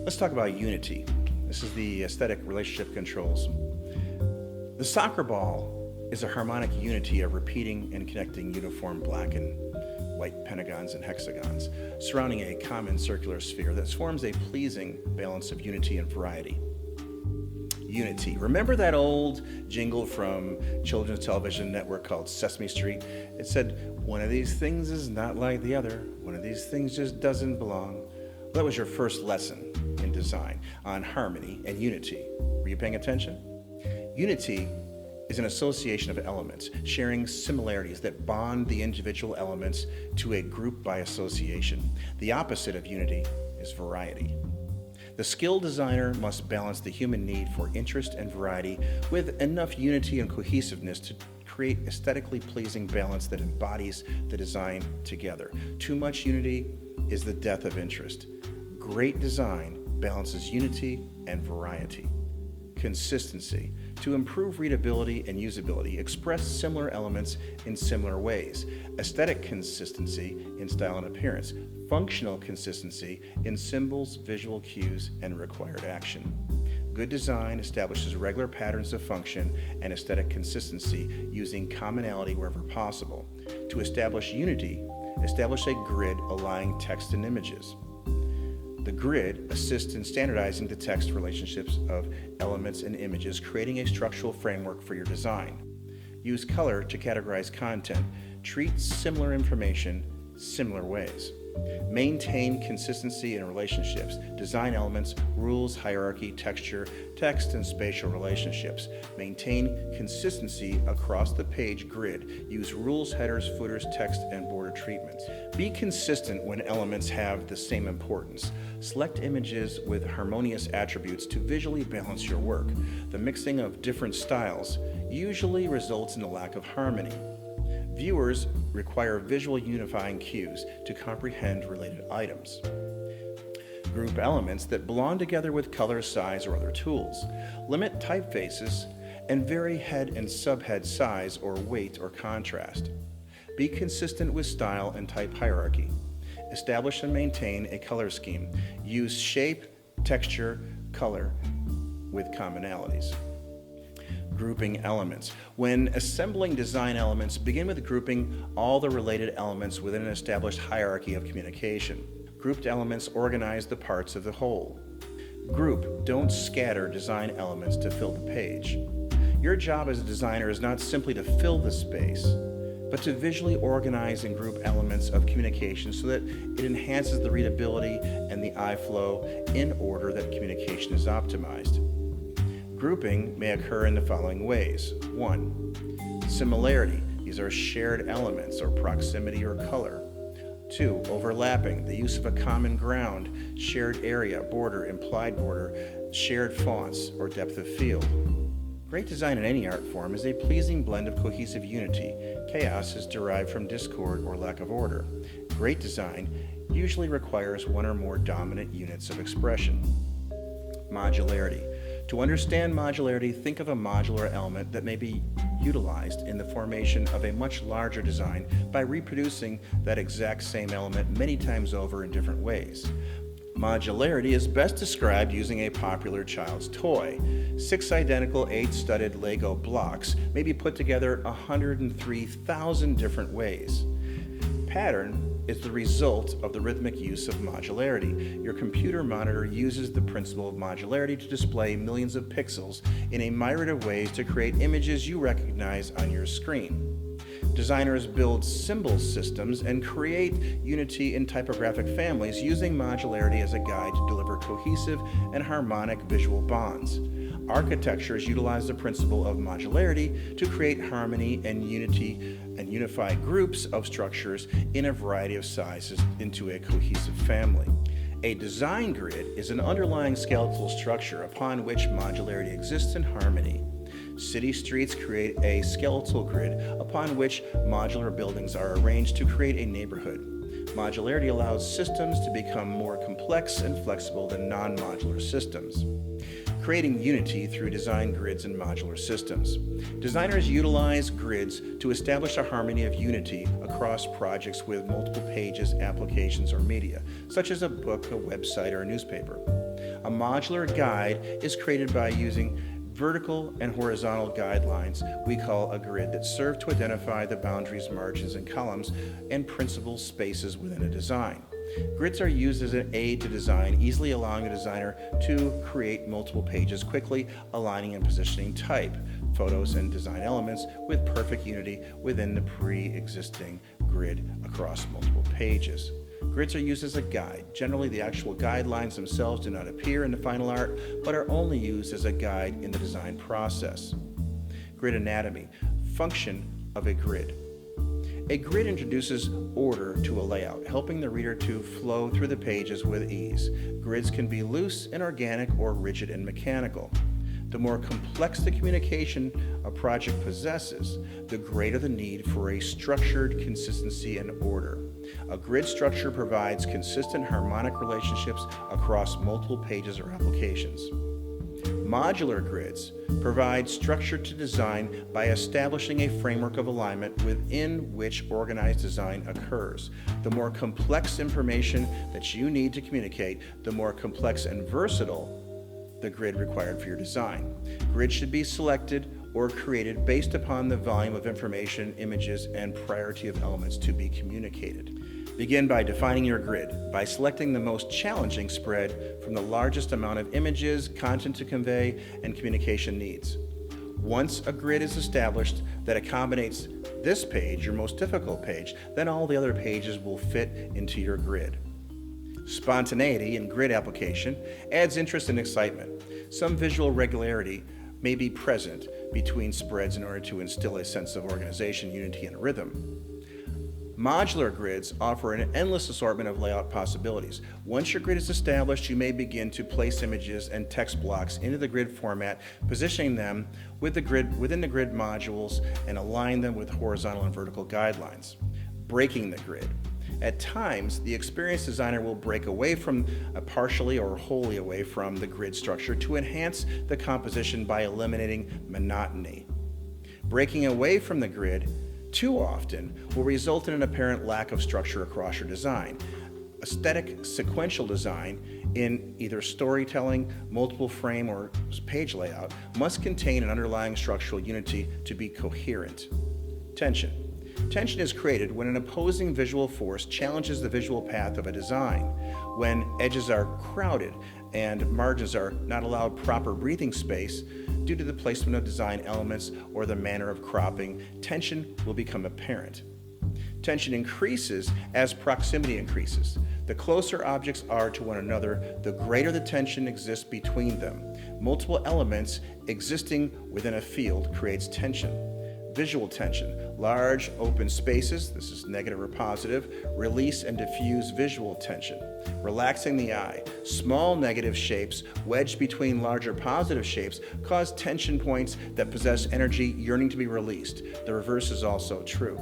Let's talk about unity. This is the aesthetic relationship controls. The soccer ball is a harmonic unity of repeating and connecting uniform black and white pentagons and hexagons surrounding a common circular sphere that forms a pleasing balance of unity and variety. Unity. Remember that old jingle from children's television network called Sesame Street? It said, "One of these things is not like the other. One of these things just doesn't belong." Well, that was your first lesson in design on harmony and unity. Were you paying attention? Unity is an association of elements sharing similarities that bond the individual elements to a group by association. The opposite of unity is variety. The skilled designer must balance the human need for interest and variety with enough unity and cohesiveness to create aesthetically pleasing balance that embodies the design together. Too much unity is the death of interest. Great design balances unity and variety. Consistency. To improve readability and usability, express similar elements in similar ways. Aesthetic consistency in style and appearance. Functional consistency in symbols, visual cues, and required action. Good design establishes regular patterns of function and aesthetic consistency using commonality wherever possible. To establish unity, establish a grid aligning text and images. The grid assists in standardizing the text relationships of elements and images, creating a structural framework for your design. Use color to categorize content. Treat similar information similar ways. Maintain consistency in relationships. Design elements, rules, hierarchy, texture, text, and spatial relationships. Maintain consistency across the page grid. Use rules, headers, footers, text, and border treatments. Be consistent when elements have the same importance. Select images with harmonious attributes to visually balance your work. The mixing of different styles usually results in a lack of harmony. Viewers require visual unifying cues to comprehend related items. Group elements that belong together with color, size, or other tools. Limit typefaces and vary head and subhead size or weight or contrast. Be consistent with style and type hierarchy. Establish and maintain a color scheme. Use shape, texture, color with commonalities. Grouping elements. When assembling design elements, begin with grouping all the related elements within an established hierarchy of communication. Grouped elements organize the parts of the whole. Group, don't scatter design elements to fill the page. Your job as a designer is not simply to fill the space, but to visually organize and group elements of communication so that it enhances the readability and the eye flow in order that communication is optimized. Grouping may occur in the following ways. 1. Similarity. These are shared elements or proximity or color. 2. Overlapping. The use of a common ground, shared area, border, implied border, shared fonts, or depth of field. Great design in any art form is a pleasing blend of cohesive unity. Chaos is derived from discord or lack of order. Great design usually requires one or more dominant units of expression. Modularity. To understand modularity, think of a modular element that may be utilized in the formation of a much larger design by reproducing that exact same element many times over in different ways. Modularity is best described using a popular child's toy. 6 identical 8-studded Lego blocks may be put together 103,000 different ways. Pattern is the result of the rhythmic use of modularity. Your computer monitor uses the principle of modularity to display millions of pixels in a myriad of ways to create images you recognize on your screen. Designers build symbol systems and create unity in typographic families using modularity as a guide to deliver cohesive and harmonic visual bonds. Architectures utilize the principle of modularity to create harmony and unity and unify groups of structures in a variety of sizes into a cohesive family. A design grid is an underlying skeletal structure upon which modularity exists in harmony. City streets create a skeletal grid upon which modular buildings are arranged to create a neighborhood. Modularity allows systems to become more complex and flexible than non-modular systems. Creating unity through design grids and modular systems. Designers utilize grids to establish a harmony of unity across projects with multiple pages, applications, or media, such as a book, a website, or a newspaper. A modular guide is created by using vertical and horizontal guidelines we call a grid that serve to identify the boundaries, margins, and columns and principal spaces within a design. Grids are used as an aid to design, easily allowing a designer to create multiple pages quickly, aligning and positioning type, photos, and design elements with perfect unity within the pre-existing grid across multiple pages. Grids are used as a guide. Generally, the actual guidelines themselves do not appear in the final art, but are only used as a guide in the design process. Grid anatomy. Function of a grid. A grid introduces order to a layout, helping the reader to flow through the pages with ease. Grids can be loose and organic or rigid and mechanical. The more complex the communication a project possesses, the greater the need for a structured consistency and order. A grid structure provides consistent harmonic relationships across multiple pages or applications. Modular grids provide structure to design by establishing a framework of alignment within which organized design occurs. The more complex information that you need to communicate, the more complex and versatile the grid required for your design. Grids should be selected or created based upon the volume of information, images, and priority of elements to be communicated. Begin by defining your grid by selecting the most challenging spread from the largest amount of images, content to convey, and communication needs. Once a grid is established that accommodates this page, your most difficult page, then all the other pages will fit into your grid. Spontaneity in grid application adds interest and excitement. Some visual regularity may be present between spreads in order to instill a sense of organization, unity, and rhythm. Modular grids offer an endless assortment of layout possibilities. Once your grid is established, you may begin to place images and text blocks into the grid format, positioning them within the grid modules and align them with horizontal and vertical guidelines. Breaking the grid. At times, the experienced designer will break away from partially or wholly away from the grid structure to enhance the composition by eliminating monotony. Breaking away from the grid too often will result in an apparent lack of structure across your design. Aesthetic sequential design in either storytelling, multiple frame, or page layout must contain an underlying structural unity to be coherent. Tension. Tension is created when an opposing visual force challenges the visual path of a design, when edges are crowded and margins are not allowed proper breathing space due to the placement of design elements or the manner of cropping. Tension will become apparent. Tension increases as proximity increases. The closer objects are to one another, the greater the tension exists between them. Multiple elements existing within a field creates tension. Visual tension. Large open spaces, this is negative or positive, release and diffuse visual tension. Relaxing the eye. Small negative shapes wedged between larger positive shapes cause tension points that possess energy yearning to be released. The reverse is also true.